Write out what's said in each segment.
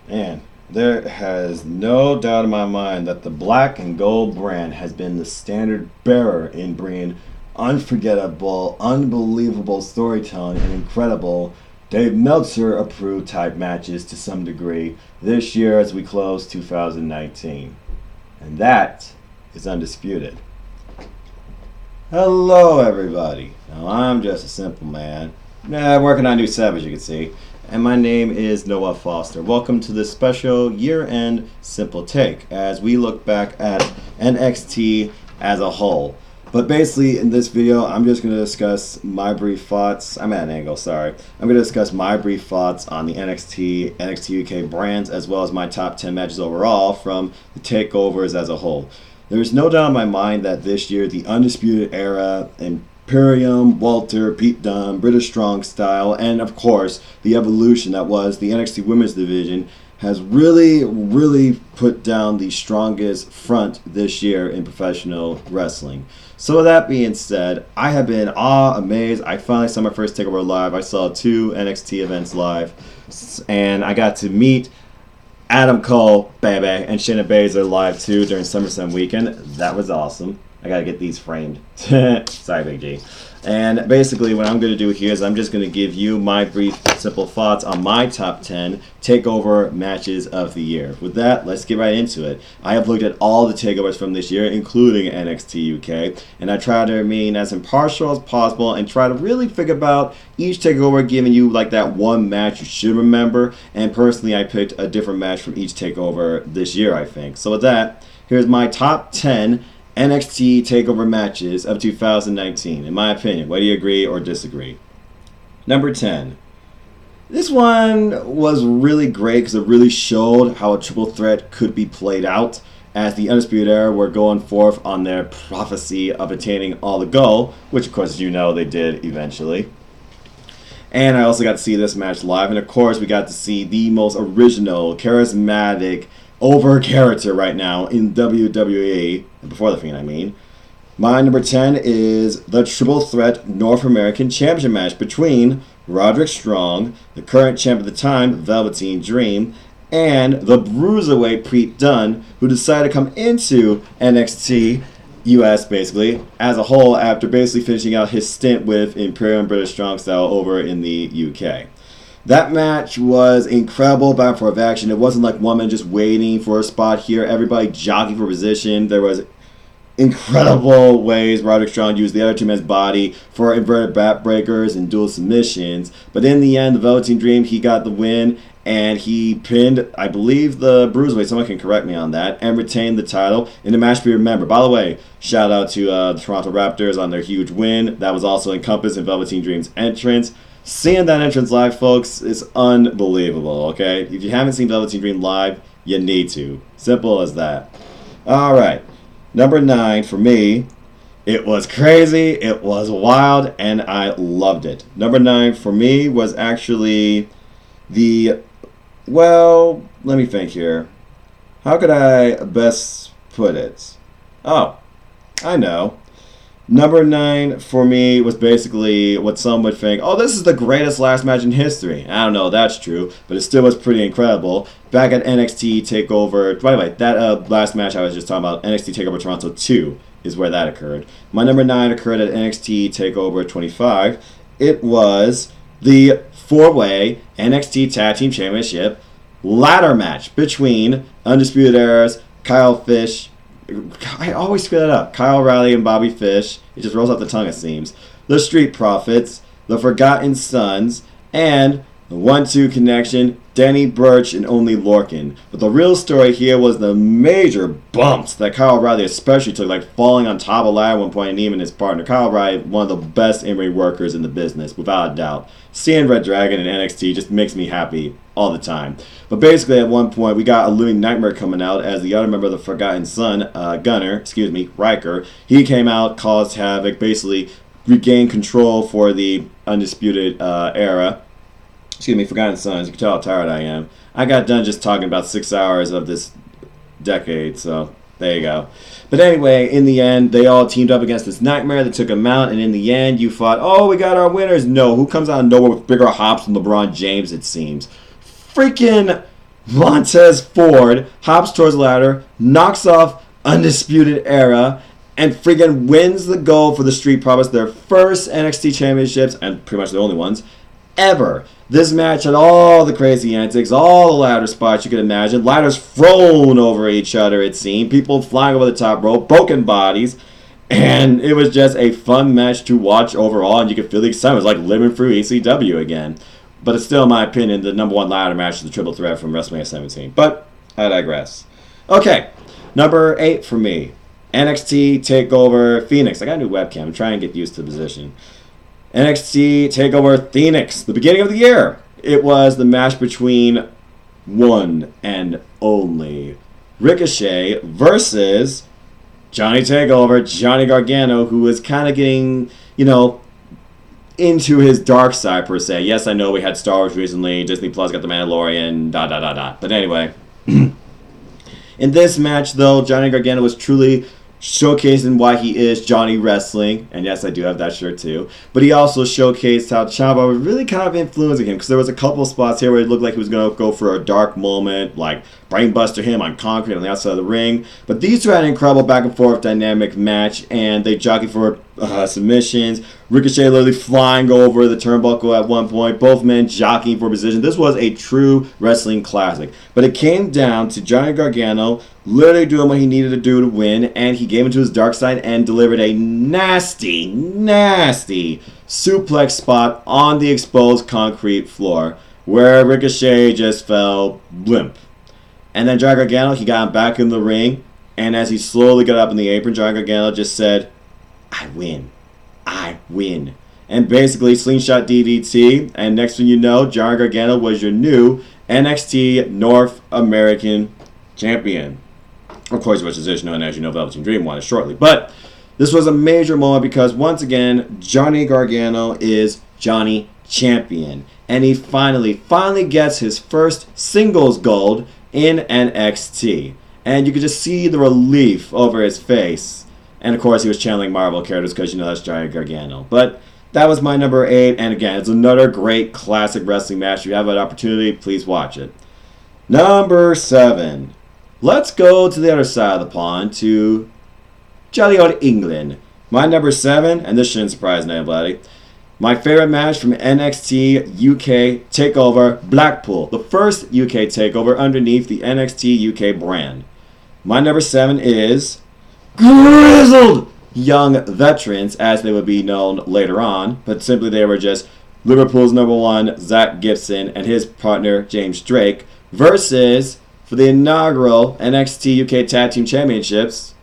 Man, there has no doubt in my mind that the black and gold brand has been the standard bearer in bringing unforgettable, unbelievable storytelling and incredible Dave Meltzer approved type matches to some degree this year as we close 2019. And that is Undisputed. Hello, everybody. Now, I'm just a simple man. Working on new sub, as you can see. And my name is Noah Foster. Welcome to this special year-end Simple Take as we look back at NXT as a whole. But basically, in this video, I'm just going to discuss my brief thoughts. I'm at an angle, sorry. I'm going to discuss my brief thoughts on the NXT UK brands, as well as my top 10 matches overall from the takeovers as a whole. There's no doubt in my mind that this year, the Undisputed Era Imperium, Walter, Pete Dunne, British Strong Style, and of course, the evolution that was the NXT Women's Division has really put down the strongest front this year in professional wrestling. So with that being said, I have been amazed. I finally saw my first takeover live. I saw 2 NXT events live, and I got to meet Adam Cole, baby, and Shayna Baszler live too during SummerSlam weekend. That was awesome. I gotta get these framed. Sorry, Big G. And basically what I'm going to do here is I'm just going to give you my brief, simple thoughts on my top 10 takeover matches of the year. With that, let's get right into it. I have looked at all the takeovers from this year, including NXT UK, and I try to remain as impartial as possible and try to really figure out each takeover, giving you like that one match you should remember. And personally, I picked a different match from each takeover this year, I think. So with that, here's my top 10 NXT Takeover Matches of 2019, in my opinion. Whether you agree or disagree. Number 10. This one was really great because it really showed how a triple threat could be played out as the Undisputed Era were going forth on their prophecy of attaining all the goal, which of course, as you know, they did eventually. And I also got to see this match live, and of course we got to see the most original, charismatic, over character right now in WWE, before the Fiend I mean. My number 10 is the Triple Threat North American Championship match between Roderick Strong, the current champ at the time, Velveteen Dream, and the Bruiserweight Pete Dunne, who decided to come into NXT US basically as a whole after basically finishing out his stint with Imperium British Strong Style over in the UK. That match was incredible, back and forth action. It wasn't like one man just waiting for a spot here. Everybody jockeying for position. There was incredible ways Roderick Strong used the other two men's body for inverted backbreakers and dual submissions. But in the end, the Velveteen Dream, he got the win, and he pinned, I believe, the Bruiserweight. Someone can correct me on that, and retained the title in a match to be remembered. By the way, shout out to the Toronto Raptors on their huge win. That was also encompassed in Velveteen Dream's entrance. Seeing that entrance live, folks, is unbelievable, okay? If you haven't seen Velveteen Dream live, you need to. Simple as that. Alright, number 9 for me, it was crazy, it was wild, and I loved it. Number 9 for me was actually let me think here. How could I best put it? Oh, I know. Number 9 for me was basically what some would think, oh, this is the greatest last match in history. I don't know if that's true, but it still was pretty incredible. Back at NXT TakeOver, by the way, that last match I was just talking about, NXT TakeOver Toronto 2, is where that occurred. My number 9 occurred at NXT TakeOver 25. It was the 4-way NXT Tag Team Championship ladder match between Undisputed Era's Kyle Fish, I always screw that up. Kyle O'Reilly and Bobby Fish. It just rolls off the tongue, it seems. The Street Profits, the Forgotten Sons, and the 1-2 connection, Danny Burch and Only Lorcan. But the real story here was the major bumps that Kyle O'Reilly especially took, like falling on top of a ladder at one point and even his partner. Kyle O'Reilly, one of the best in-ring workers in the business, without a doubt. Seeing Red Dragon in NXT just makes me happy all the time. But basically at one point we got a Living Nightmare coming out as the other member of the Forgotten Son, Riker. He came out, caused havoc, basically regained control for the Undisputed Era. Forgotten Sons. You can tell how tired I am. I got done just talking about 6 hours of this decade, so there you go. But anyway, in the end, they all teamed up against this nightmare. They took him out, and in the end, you thought, oh, we got our winners. No, who comes out of nowhere with bigger hops than LeBron James, it seems? Freaking Montez Ford hops towards the ladder, knocks off Undisputed Era, and friggin' wins the gold for the Street Profits, their first NXT championships, and pretty much the only ones, ever. This match had all the crazy antics, all the ladder spots you could imagine. Ladders thrown over each other, it seemed. People flying over the top rope, broken bodies. And it was just a fun match to watch overall, and you could feel the excitement. It was like living through ECW again. But it's still, in my opinion, the number one ladder match is the triple threat from WrestleMania 17. But I digress. Okay, number 8 for me. NXT Takeover Phoenix. I got a new webcam. I'm trying to get used to the position. NXT Takeover Phoenix. The beginning of the year. It was the match between one and only Ricochet versus Johnny Takeover, Johnny Gargano, who was kind of getting, into his dark side, per se. Yes, I know we had Star Wars recently. Disney Plus got The Mandalorian, ... But anyway. In this match, though, Johnny Gargano was truly showcasing why he is Johnny Wrestling. And yes, I do have that shirt too. But he also showcased how Ciampa was really kind of influencing him. Because there was a couple of spots here where it looked like he was going to go for a dark moment. Like brainbuster him on concrete on the outside of the ring. But these two had an incredible back and forth dynamic match. And they jockeyed for submissions. Ricochet literally flying over the turnbuckle at one point. Both men jockeying for position. This was a true wrestling classic. But it came down to Johnny Gargano literally doing what he needed to do to win. And he gave into his dark side and delivered a nasty, nasty suplex spot on the exposed concrete floor, where Ricochet just fell limp. And then Johnny Gargano, he got him back in the ring. And as he slowly got up in the apron, Johnny Gargano just said, I win. I win. And basically slingshot DDT. And next thing you know, Johnny Gargano was your new NXT North American champion. Of course, it was position, and as you know, Velveteen Dream won it shortly. But this was a major moment because, once again, Johnny Gargano is Johnny Champion. And he finally gets his first singles gold in NXT. And you could just see the relief over his face. And, of course, he was channeling Marvel characters because, that's Johnny Gargano. But that was my number 8. And, again, it's another great classic wrestling match. If you have an opportunity, please watch it. Number 7. Let's go to the other side of the pond to jolly old England. My number 7, and this shouldn't surprise anybody, my favorite match from NXT UK Takeover Blackpool. The first UK Takeover underneath the NXT UK brand. My number 7 is Grizzled Young Veterans, as they would be known later on. But simply they were just Liverpool's number 1, Zach Gibson, and his partner, James Drake, versus, for the inaugural NXT UK Tag Team Championships,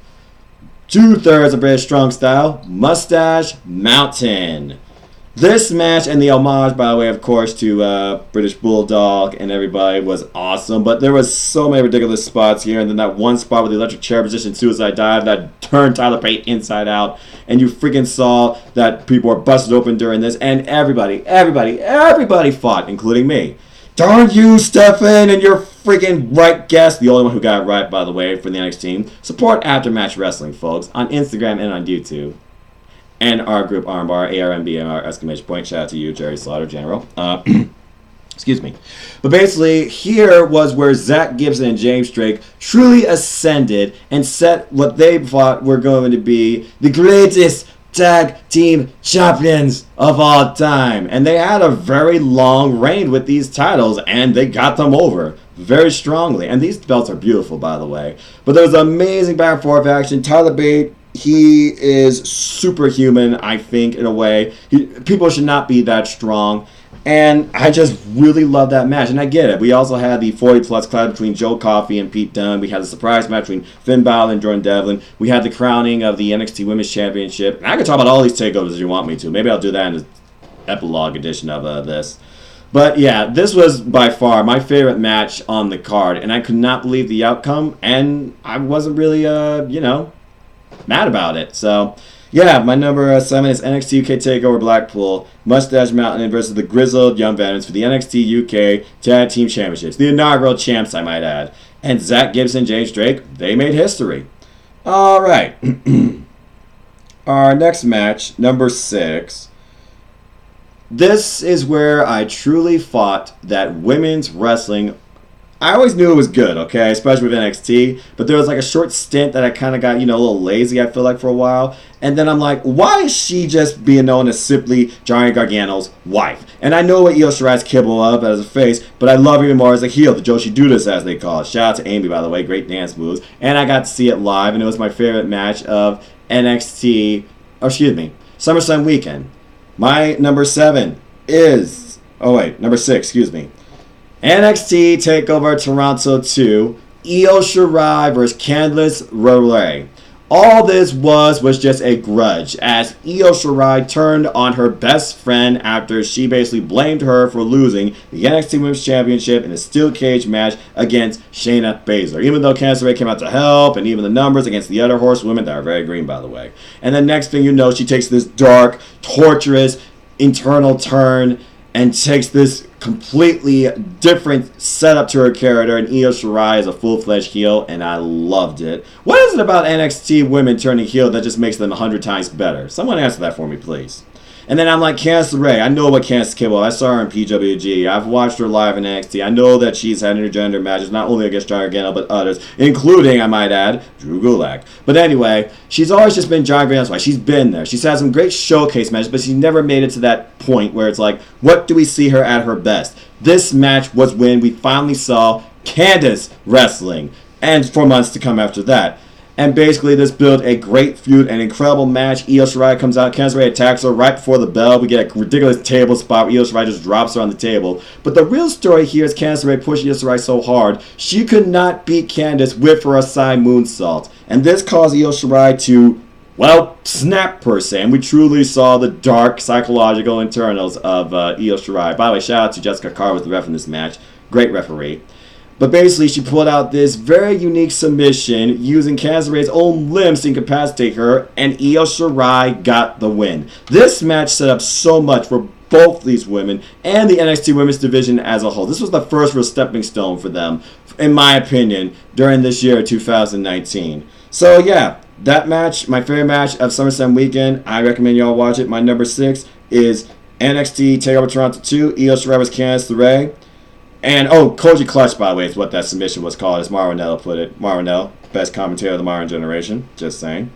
2/3 of British Strong Style, Mustache Mountain. This match, and the homage, by the way, of course, to British Bulldog and everybody, was awesome. But there was so many ridiculous spots here. And then that one spot with the electric chair position suicide dive that turned Tyler Bate inside out. And you freaking saw that people were busted open during this. And everybody fought, including me. Darn you, Stefan, and your freaking right guess. The only one who got it right, by the way, for the NXT team. Support Aftermatch Wrestling, folks, on Instagram and on YouTube. And our group Armbar, ARMBMR, exclamation point. Shout out to you, Jerry Slaughter, General. Excuse me. But basically, here was where Zach Gibson and James Drake truly ascended and set what they thought were going to be the greatest tag team champions of all time. And they had a very long reign with these titles, and they got them over very strongly. And these belts are beautiful, by the way. But there was amazing back and forth action. Tyler Bate, he is superhuman, I think, in a way. People should not be that strong. And I just really love that match. And I get it. We also had the 40-plus clash between Joe Coffey and Pete Dunne. We had the surprise match between Finn Balor and Jordan Devlin. We had the crowning of the NXT Women's Championship. And I can talk about all these takeovers if you want me to. Maybe I'll do that in the epilogue edition of this. But yeah, this was by far my favorite match on the card. And I could not believe the outcome. And I wasn't really, mad about it. So, yeah, my number 7 is NXT UK TakeOver Blackpool, Mustache Mountain versus the Grizzled Young Veterans for the NXT UK Tag Team Championships. The inaugural champs, I might add. And Zach Gibson, James Drake, they made history. All right. Our next match, number 6. This is where I truly thought that women's wrestling I always knew it was good, okay, especially with NXT, but there was like a short stint that I kind of got, a little lazy, I feel like, for a while. And then I'm like, why is she just being known as simply Johnny Gargano's wife? And I know what Io Shirai's capable of as a face, but I love her even more as a heel, the Joshi Dudas, as they call it. Shout out to Amy, by the way, great dance moves. And I got to see it live, and it was my favorite match of SummerSlam weekend. My number 7 is, number 6, excuse me. NXT Takeover Toronto 2, Io Shirai versus Candice LeRae. All this was just a grudge, as Io Shirai turned on her best friend after she basically blamed her for losing the NXT Women's Championship in a steel cage match against Shayna Baszler. Even though Candice LeRae came out to help, and even the numbers against the other horsewomen that are very green, by the way. And the next thing you know, she takes this dark, torturous, internal turn and takes this completely different setup to her character, and Io Shirai is a full-fledged heel, and I loved it. What is it about NXT women turning heel that just makes them 100 times better? Someone answer that for me, please. And then I'm like, Candice LeRae, I know what Candice is capable of. I saw her in PWG. I've watched her live in NXT. I know that she's had intergender matches, not only against Johnny Gargano, but others, including, I might add, Drew Gulak. But anyway, she's always just been Johnny Gargano's wife. She's been there. She's had some great showcase matches, but she never made it to that point where it's like, what do we see her at her best? This match was when we finally saw Candice wrestling, and for months to come after that. And basically, this built a great feud, an incredible match. Io Shirai comes out, Candice LeRae attacks her right before the bell. We get a ridiculous table spot where Io Shirai just drops her on the table. But the real story here is Candice LeRae pushed Io Shirai so hard, she could not beat Candice with her Asai moonsault. And this caused Io Shirai to, snap per se. And we truly saw the dark psychological internals of Io Shirai. By the way, shout out to Jessica Carr was the ref in this match. Great referee. But basically, she pulled out this very unique submission using Candice LeRae's own limbs to incapacitate her, and Io Shirai got the win. This match set up so much for both these women and the NXT Women's Division as a whole. This was the first real stepping stone for them, in my opinion, during this year, 2019. So yeah, that match, my favorite match of SummerSlam weekend, I recommend y'all watch it. My number 6 is NXT TakeOver Toronto 2, Io Shirai vs. Candice LeRae. And, Koji Clutch, by the way, is what that submission was called, as Marinello put it. Marinello, best commentator of the modern generation. Just saying.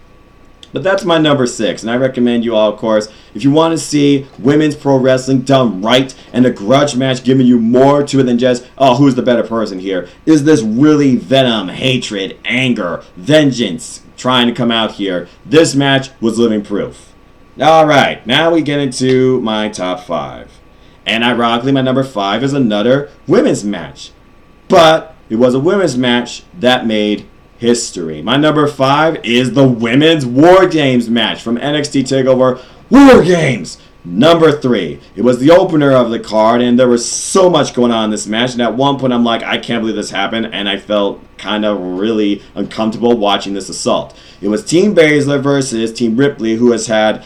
But that's my number 6. And I recommend you all, of course, if you want to see women's pro wrestling done right and a grudge match giving you more to it than just, who's the better person here? Is this really venom, hatred, anger, vengeance trying to come out here? This match was living proof. Alright, now we get into my top 5. And ironically, my number 5 is another women's match. But it was a women's match that made history. My number 5 is the Women's War Games match from NXT TakeOver War Games. Number 3. It was the opener of the card, and there was so much going on in this match. And at one point, I'm like, I can't believe this happened. And I felt kind of really uncomfortable watching this assault. It was Team Baszler versus Team Ripley, who has had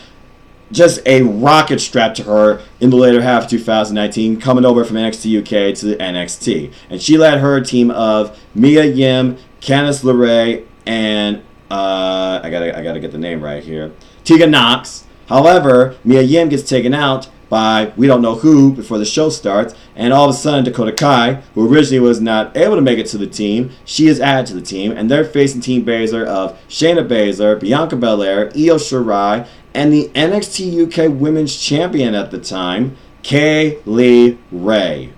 just a rocket strapped to her in the later half of 2019, coming over from NXT UK to NXT. And she led her team of Mia Yim, Candice LeRae, and I gotta get the name right here, Tegan Nox. However, Mia Yim gets taken out by we don't know who before the show starts, and all of a sudden Dakota Kai, who originally was not able to make it to the team, she is added to the team, and they're facing Team Baszler of Shayna Baszler, Bianca Belair, Io Shirai, and the NXT UK Women's Champion at the time, Kaylee Ray.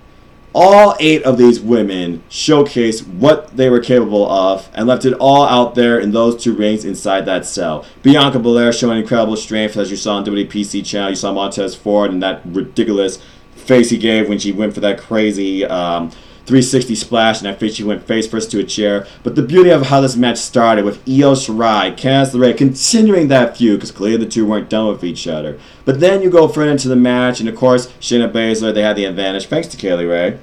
All 8 of these women showcased what they were capable of and left it all out there in those 2 rings inside that cell. Bianca Belair showing incredible strength, as you saw on WPC channel. You saw Montez Ford and that ridiculous face he gave when she went for that crazy 360 splash, and I think she went face first to a chair. But the beauty of how this match started with Io Shirai, Candice LeRae continuing that feud, because clearly the 2 weren't done with each other. But then you go further into the match, and of course, Shayna Baszler, they had the advantage thanks to Kaylee Ray.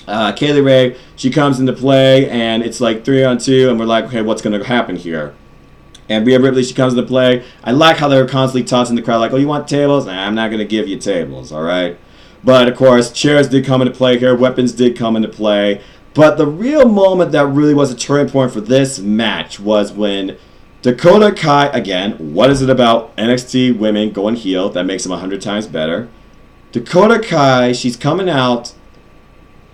Kaylee Ray, she comes into play, and it's like 3-on-2, and we're like, okay, what's going to happen here? And Rhea Ripley, she comes into play. I like how they were constantly tossing the crowd, like, oh, you want tables? Nah, I'm not going to give you tables, all right? But, of course, chairs did come into play here. Weapons did come into play. But the real moment that really was a turning point for this match was when Dakota Kai, again, what is it about NXT women going heel that makes them 100 times better? Dakota Kai, she's coming out,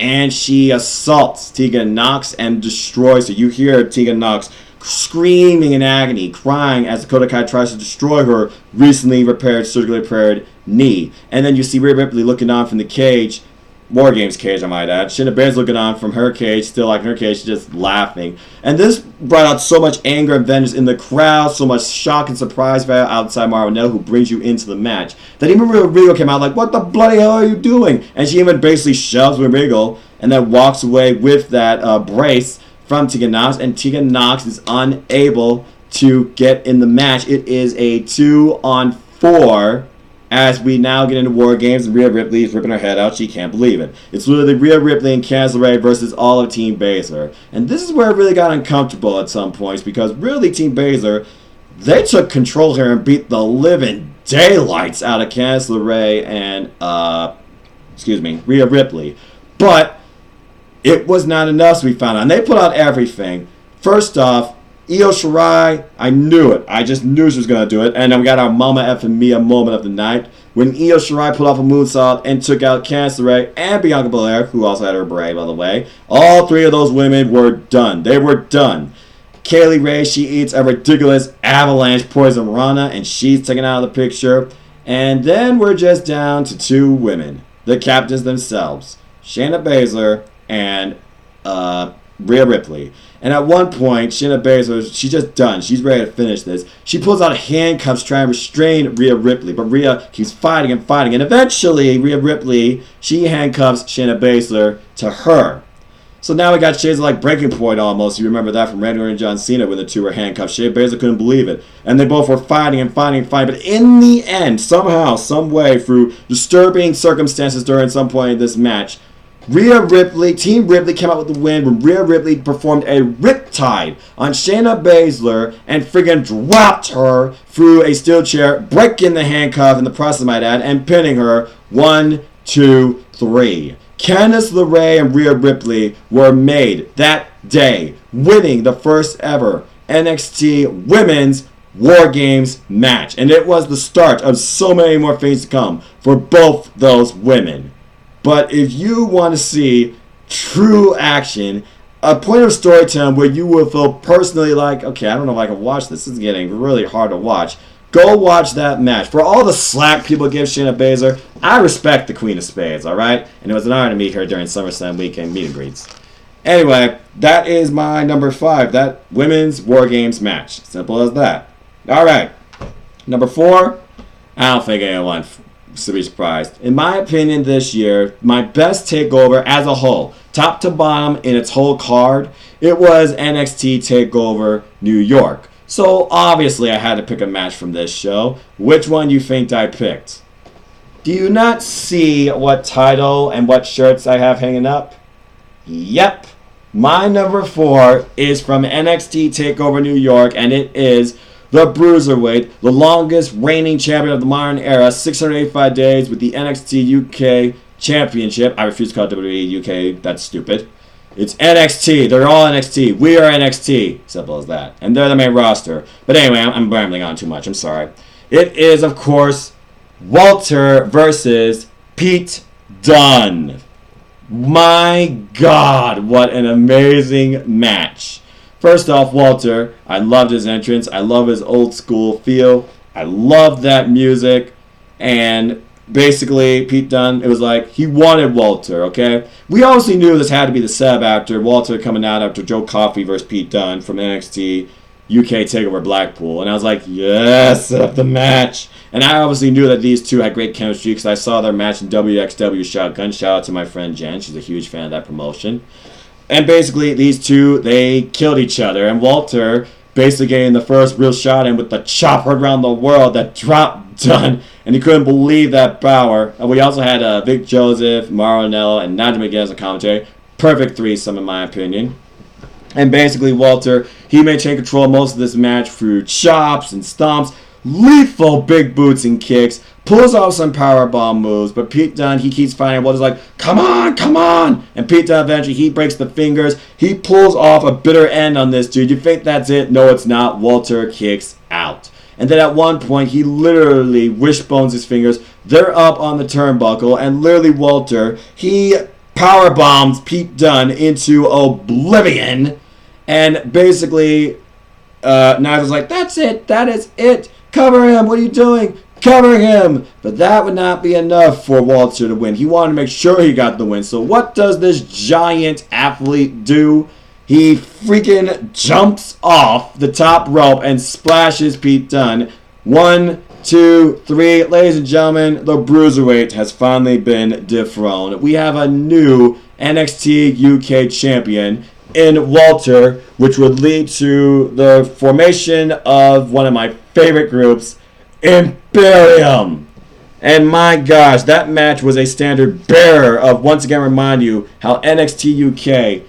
and she assaults Tegan Nox and destroys her. You hear Tegan Nox screaming in agony, crying as Dakota Kai tries to destroy her recently repaired, surgically repaired knee. And then you see Rhea Ripley looking on from the cage, War Games cage, I might add. Shayna Baszler looking on from her cage, still like in her cage, just laughing. And this brought out so much anger and vengeance in the crowd, so much shock and surprise outside Marinelle, who brings you into the match, that even Roderick came out like, what the bloody hell are you doing? And she even basically shoves Roderick and then walks away with that brace from Tegan Nox, and Tegan Nox is unable to get in the match. It is a 2-on-4. As we now get into War Games, and Rhea Ripley is ripping her head out. She can't believe it. It's literally Rhea Ripley and Candice LeRae versus all of Team Baszler. And this is where it really got uncomfortable at some points, because really Team Baszler, they took control here and beat the living daylights out of Candice LeRae and, Rhea Ripley. But it was not enough, so we found out. And they put out everything. First off, Io Shirai, I knew it. I just knew she was going to do it. And then we got our Mama effing Mia moment of the night when Io Shirai pulled off a moonsault and took out Candice LeRae and Bianca Belair, who also had her beret, by the way. All three of those women were done. They were done. Kaylee Ray, she eats a ridiculous avalanche poison Rana, and she's taken out of the picture. And then we're just down to two women, the captains themselves, Shayna Baszler and Rhea Ripley. And at one point, Shayna Baszler, she's just done. She's ready to finish this. She pulls out handcuffs trying to restrain Rhea Ripley. But Rhea keeps fighting and fighting. And eventually, Rhea Ripley, she handcuffs Shayna Baszler to her. So now we got shades of like breaking point almost. You remember that from Randy Orton and John Cena when the two were handcuffed. Shayna Baszler couldn't believe it. And they both were fighting and fighting and fighting. But in the end, somehow, some way, through disturbing circumstances during some point in this match, Rhea Ripley, Team Ripley came out with the win when Rhea Ripley performed a riptide on Shayna Baszler and friggin' dropped her through a steel chair, breaking the handcuff in the process, I might add, and pinning her 1, 2, 3. Candice LeRae and Rhea Ripley were made that day, winning the first ever NXT Women's War Games match. And it was the start of so many more things to come for both those women. But if you want to see true action, a point of storytelling where you will feel personally like, okay, I don't know if I can watch this. This is getting really hard to watch. Go watch that match. For all the slack people give Shayna Baszler, I respect the Queen of Spades, all right? And it was an honor to meet her during SummerSlam weekend meet and greets. Anyway, that is my number 5, that Women's War Games match. Simple as that. All right. Number 4, I don't think anyone to be surprised. In my opinion this year, my best takeover as a whole, top to bottom in its whole card, it was NXT TakeOver New York. So obviously I had to pick a match from this show. Which one do you think I picked? Do you not see what title and what shirts I have hanging up? Yep. My number 4 is from NXT TakeOver New York, and it is the Bruiserweight, the longest reigning champion of the modern era, 685 days with the NXT UK Championship. I refuse to call it WWE UK. That's stupid. It's NXT. They're all NXT. We are NXT. Simple as that. And they're the main roster. But anyway, I'm rambling on too much. I'm sorry. It is, of course, Walter versus Pete Dunne. My God, what an amazing match. First off, Walter, I loved his entrance. I love his old school feel. I love that music. And basically, Pete Dunne, it was like he wanted Walter, okay? We obviously knew this had to be the sub after Walter coming out after Joe Coffey versus Pete Dunne from NXT UK TakeOver Blackpool. And I was like, yes, set up the match. And I obviously knew that these two had great chemistry because I saw their match in WXW Shotgun. Shout out to my friend Jen. She's a huge fan of that promotion. And basically, these two, they killed each other. And Walter basically getting the first real shot in with the chopper around the world that dropped Dunne. And he couldn't believe that power. And we also had Vic Joseph, Marinelle, and Nigel McGuinness as a commentary. Perfect threesome, in my opinion. And basically, Walter, he maintained control of most of this match through chops and stomps, lethal big boots and kicks, pulls off some powerbomb moves, but Pete Dunne, he keeps fighting. Walter's like, come on, come on! And Pete Dunne eventually, he breaks the fingers. He pulls off a bitter end on this dude. You think that's it? No, it's not. Walter kicks out. And then at one point, he literally wishbones his fingers. They're up on the turnbuckle, and literally Walter, he power bombs Pete Dunn into oblivion, and basically Nigel's like, that's it, that is it, cover him, what are you doing? Cover him! But that would not be enough for Walter to win. He wanted to make sure he got the win. So what does this giant athlete do? He freaking jumps off the top rope and splashes Pete Dunne. 1, 2, 3. Ladies and gentlemen, the Bruiserweight has finally been dethroned. We have a new NXT UK champion in Walter, which would lead to the formation of one of my favorite groups, Imperium. And my gosh, that match was a standard bearer of, once again, remind you how NXT UK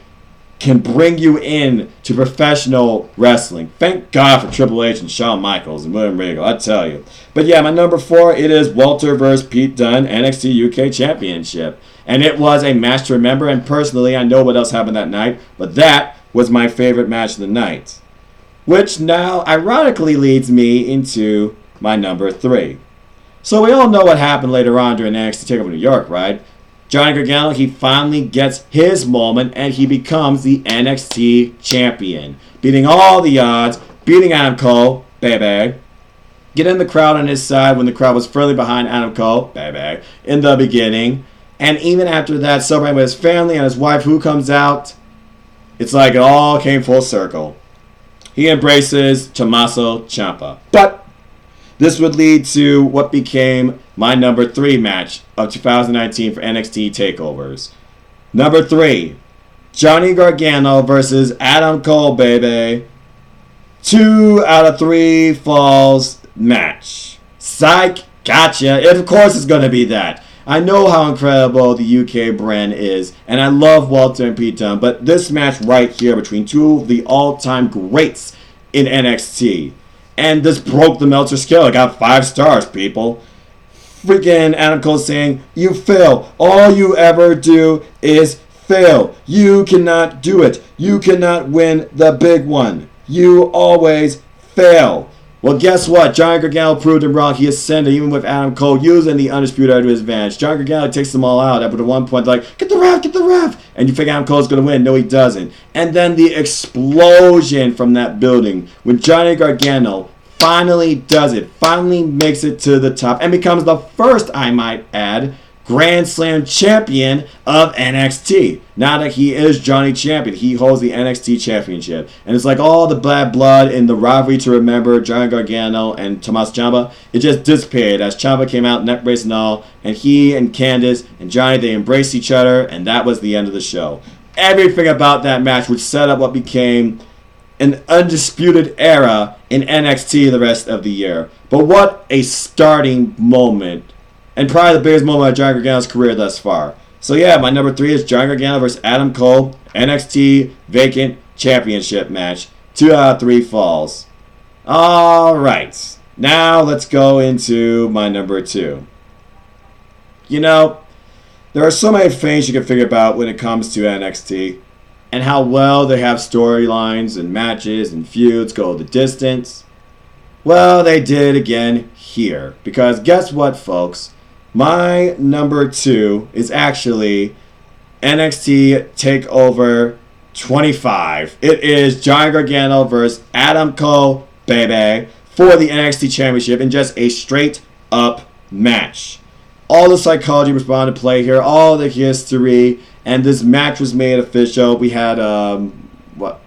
can bring you in to professional wrestling. Thank God for Triple H and Shawn Michaels and William Regal, I tell you. But yeah, my number 4, it is Walter vs. Pete Dunne, NXT UK Championship. And it was a match to remember, and personally, I know what else happened that night, but that was my favorite match of the night. Which now, ironically, leads me into my number 3. So we all know what happened later on during NXT Takeover New York, right? Johnny Gargano, he finally gets his moment, and he becomes the NXT champion. Beating all the odds, beating Adam Cole, baby. Getting the crowd on his side when the crowd was firmly behind Adam Cole, baby, in the beginning. And even after that, celebrating with his family and his wife who comes out, it's like it all came full circle. He embraces Tommaso Ciampa. But this would lead to what became my number 3 match of 2019 for NXT Takeovers. Number 3, Johnny Gargano versus Adam Cole, baby. 2 out of 3 falls match. Psych, gotcha. Of course it's going to be that. I know how incredible the UK brand is, and I love Walter and Pete Dunne, but this match right here between 2 of the all-time greats in NXT, and this broke the Meltzer scale. It got 5 stars, people. Freaking Adam Cole saying, you fail. All you ever do is fail. You cannot do it. You cannot win the big one. You always fail. Well, guess what? Johnny Gargano proved him wrong. He ascended even with Adam Cole using the Undisputed to his advantage. Johnny Gargano takes them all out. But at one point, like, get the ref, get the ref. And you think Adam Cole's going to win. No, he doesn't. And then the explosion from that building when Johnny Gargano finally does it. Finally makes it to the top and becomes the first, I might add, Grand Slam champion of NXT. Now that he is Johnny Champion, he holds the NXT championship. And it's like all the bad blood and the rivalry to remember Johnny Gargano and Tommaso Ciampa, it just dissipated as Ciampa came out, neck brace and all, and he and Candice and Johnny, they embraced each other, and that was the end of the show. Everything about that match would set up what became an undisputed era in NXT the rest of the year. But what a starting moment. And probably the biggest moment of Johnny Gargano's career thus far. So yeah, my number 3 is Johnny Gargano versus Adam Cole, NXT Vacant Championship match. 2 out of 3 falls. Alright, now let's go into my number 2. You know, there are so many things you can figure about when it comes to NXT. And how well they have storylines and matches and feuds go the distance. Well, they did again here. Because guess what, folks? My number 2 is actually NXT TakeOver 25. It is Johnny Gargano versus Adam Cole, baby, for the NXT Championship in just a straight up match. All the psychology was brought into play here, all the history, and this match was made official. We had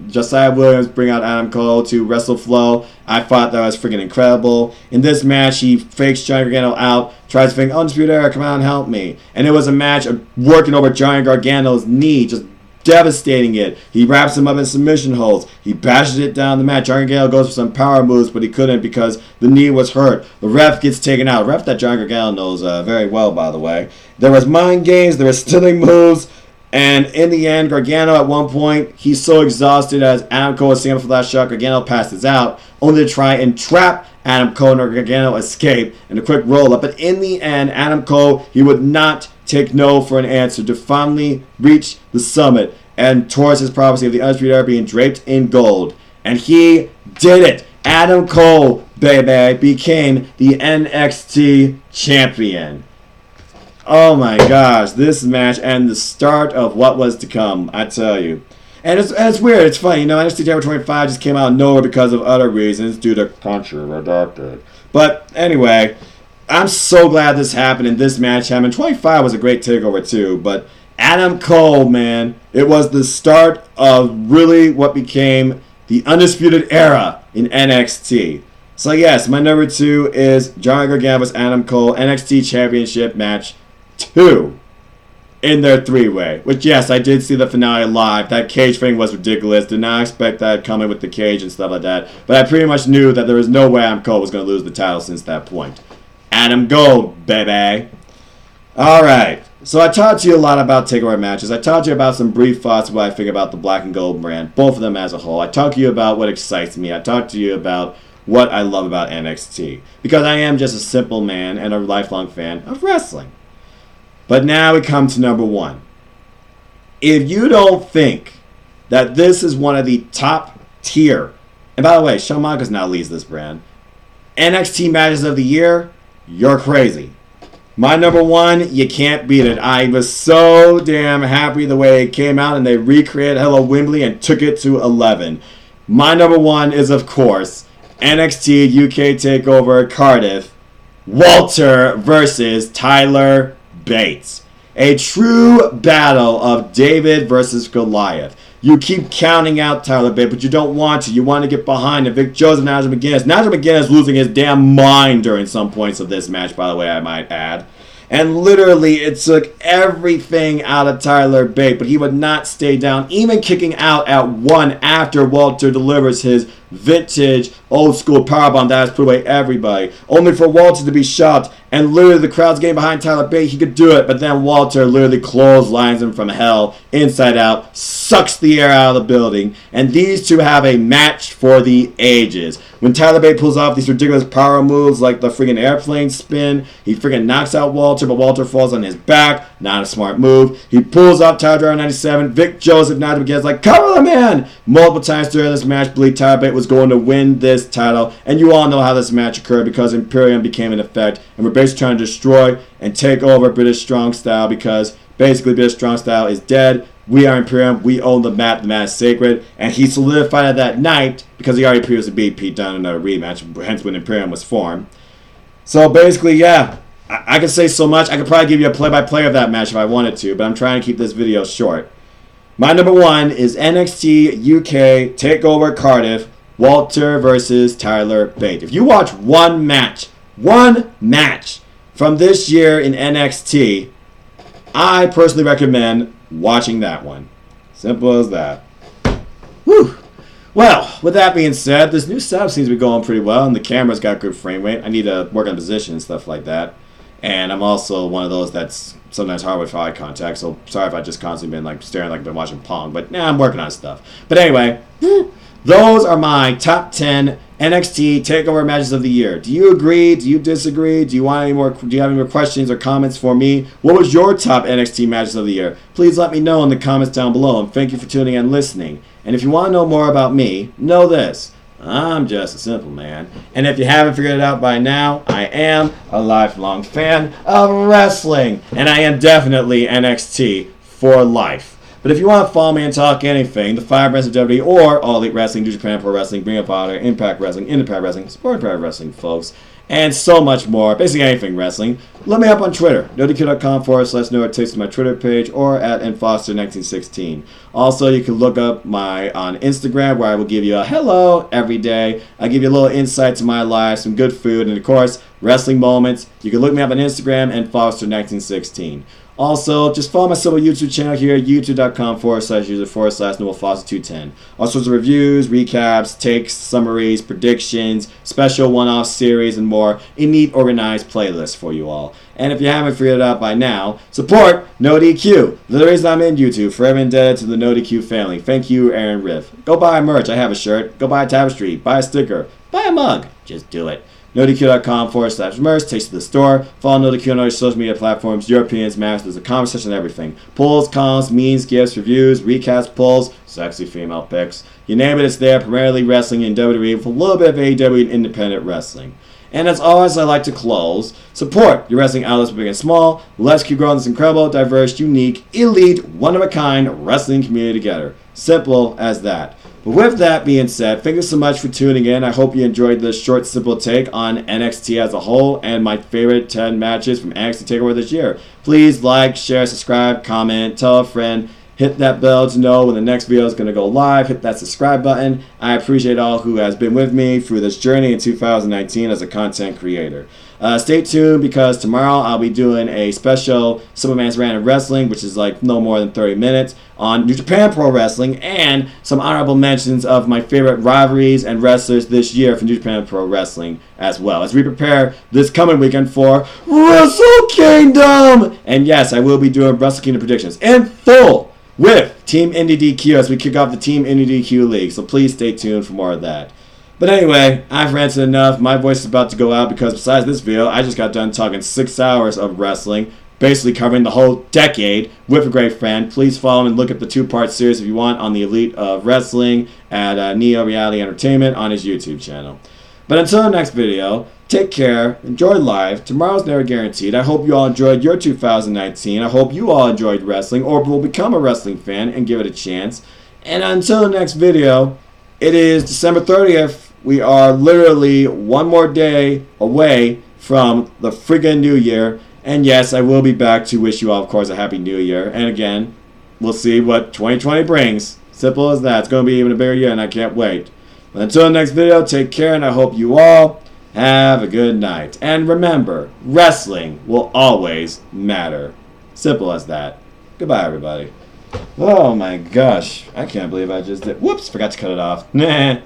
Josiah Williams bring out Adam Cole to WrestleFlow. I thought that was freaking incredible. In this match, he fakes Johnny Gargano out, tries to think, Undisputed Era, come out and help me. And it was a match of working over Johnny Gargano's knee, just devastating it. He wraps him up in submission holds. He bashes it down the mat. Johnny Gargano goes for some power moves, but he couldn't because the knee was hurt. The ref gets taken out. A ref that Johnny Gargano knows very well, by the way. There was mind games. There was stealing moves. And in the end, Gargano at one point, he's so exhausted as Adam Cole is seeing him for the last shot. Gargano passes out, only to try and trap Adam Cole, and Gargano escape in a quick roll-up. But in the end, Adam Cole, he would not take no for an answer to finally reach the summit and towards his prophecy of the Undisputed Era being draped in gold. And he did it. Adam Cole, baby, became the NXT champion. Oh my gosh, this match and the start of what was to come, I tell you. And it's weird, it's funny, you know, NXT Takeover 25 just came out of nowhere because of other reasons due to Puncher Roderick. But anyway, I'm so glad this happened and this match happened. 25 was a great takeover too, but Adam Cole, man, it was the start of really what became the Undisputed Era in NXT. So yes, my number 2 is Johnny Gargano vs. Adam Cole NXT Championship Match 2 in their 3-way. Which yes, I did see the finale live. That cage thing was ridiculous. Did not expect that coming with the cage and stuff like that. But I pretty much knew that there was no way Adam Cole was going to lose the title since that point. Adam Gold, baby. Alright. So I talked to you a lot about takeover matches. I talked to you about some brief thoughts of what I think about the black and gold brand. Both of them as a whole. I talked to you about what excites me. I talked to you about what I love about NXT. Because I am just a simple man and a lifelong fan of wrestling. But now we come to number 1. If you don't think that this is one of the top tier, and by the way, Shawn Michaels now leads this brand, NXT matches of the year, you're crazy. My number 1, you can't beat it. I was so damn happy the way it came out and they recreated Hello Wembley and took it to 11. My number 1 is, of course, NXT UK Takeover Cardiff, Walter versus Tyler Bates. A true battle of David versus Goliath. You keep counting out Tyler Bates, but you don't want to. You want to get behind him. Vic Joseph, Nigel McGuinness. Nigel McGuinness losing his damn mind during some points of this match, by the way, I might add. And literally, it took everything out of Tyler Bates, but he would not stay down, even kicking out at 1 after Walter delivers his vintage, old-school powerbomb that has put away everybody. Only for Walter to be shocked, and literally the crowd's getting behind Tyler Bates. He could do it, but then Walter literally clotheslines him from hell, inside out, sucks the air out of the building, and these two have a match for the ages. When Tyler Bates pulls off these ridiculous power moves like the friggin' airplane spin, he friggin' knocks out Walter, but Walter falls on his back. Not a smart move. He pulls off Tyler Driver 97. Vic Joseph now begins like, cover the man! Multiple times during this match, believed Tyler Bates was going to win this title, and you all know how this match occurred because Imperium became in effect, and we're basically trying to destroy and take over British Strong Style because basically British Strong Style is dead. We are Imperium. We own the mat. The mat is sacred. And he solidified it that night because he already previously beat Pete Dunne in a rematch, hence when Imperium was formed. So basically, yeah, I could say so much. I could probably give you a play-by-play of that match if I wanted to, but I'm trying to keep this video short. My number 1 is NXT UK Takeover Cardiff, Walter versus Tyler Bates. If you watch one match from this year in NXT, I personally recommend watching that one. Simple as that. Whew. Well, with that being said, this new setup seems to be going pretty well, and the camera's got good frame rate. I need to work on position and stuff like that. And I'm also one of those that's sometimes hard with eye contact, so sorry if I just constantly been like staring like I've been watching Pong, but I'm working on stuff. But anyway, those are my top 10 NXT Takeover matches of the year. Do you agree? Do you disagree? Do you want any more? Do you have any more questions or comments for me? What was your top NXT matches of the year? Please let me know in the comments down below, and thank you for tuning in and listening. And if you want to know more about me, know this. I'm just a simple man. And if you haven't figured it out by now, I am a lifelong fan of wrestling. And I am definitely NXT for life. But if you want to follow me and talk anything, the 5 brands of WWE or All Elite Wrestling, New Japan Pro Wrestling, Ring of Honor, Impact Wrestling, Independent Wrestling, Sport Pro Wrestling, folks, and so much more, basically anything wrestling, look me up on Twitter, nodq.com/know-it-takes to my Twitter page, or at nfoster1916. Also, you can look up on Instagram, where I will give you a hello every day. I give you a little insight to my life, some good food, and of course, wrestling moments. You can look me up on Instagram, nfoster1916. Also, just follow my civil YouTube channel here, youtube.com/user/NoahFoster210. All sorts of reviews, recaps, takes, summaries, predictions, special one-off series, and more. A neat, organized playlist for you all. And if you haven't figured it out by now, support NoDQ. The reason I'm in YouTube, forever indebted to the NoDQ family. Thank you, Aaron Riff. Go buy merch. I have a shirt. Go buy a tapestry. Buy a sticker. Buy a mug. Just do it. NoDQ.com/merch takes you to the store. Follow NoDQ on all your social media platforms, Europeans, Masters, the comment section, and everything. Polls, columns, memes, gifts, reviews, recaps, polls, sexy female pics. You name it, it's there. Primarily wrestling in WWE with a little bit of AEW and independent wrestling. And as always, I like to close. Support your wrestling outlets, big and small. Let's keep growing this incredible, diverse, unique, elite, one-of-a-kind wrestling community together. Simple as that. But with that being said, thank you so much for tuning in. I hope you enjoyed this short, simple take on NXT as a whole and my favorite 10 matches from NXT TakeOver this year. Please like, share, subscribe, comment, tell a friend. Hit that bell to know when the next video is going to go live. Hit that subscribe button. I appreciate all who has been with me through this journey in 2019 as a content creator. Stay tuned because tomorrow I'll be doing a special Simple Man's Random Wrestling, which is like no more than 30 minutes, on New Japan Pro Wrestling and some honorable mentions of my favorite rivalries and wrestlers this year for New Japan Pro Wrestling as well, as we prepare this coming weekend for Wrestle Kingdom. And yes, I will be doing Wrestle Kingdom predictions in full with Team Indie DQ as we kick off the Team Indie DQ League. So please stay tuned for more of that. But anyway, I've ranted enough. My voice is about to go out because besides this video, I just got done talking 6 hours of wrestling, basically covering the whole decade with a great friend. Please follow and look at the 2-part series if you want on the Elite of Wrestling at Neo Reality Entertainment on his YouTube channel. But until the next video, take care, enjoy life. Tomorrow's never guaranteed. I hope you all enjoyed your 2019. I hope you all enjoyed wrestling or will become a wrestling fan and give it a chance. And until the next video, it is December 30th. We are literally one more day away from the friggin' New Year. And yes, I will be back to wish you all, of course, a Happy New Year. And again, we'll see what 2020 brings. Simple as that. It's going to be even a bigger year, and I can't wait. But until the next video, take care, and I hope you all have a good night. And remember, wrestling will always matter. Simple as that. Goodbye, everybody. Oh my gosh. I can't believe I just did. Whoops, forgot to cut it off. Nah.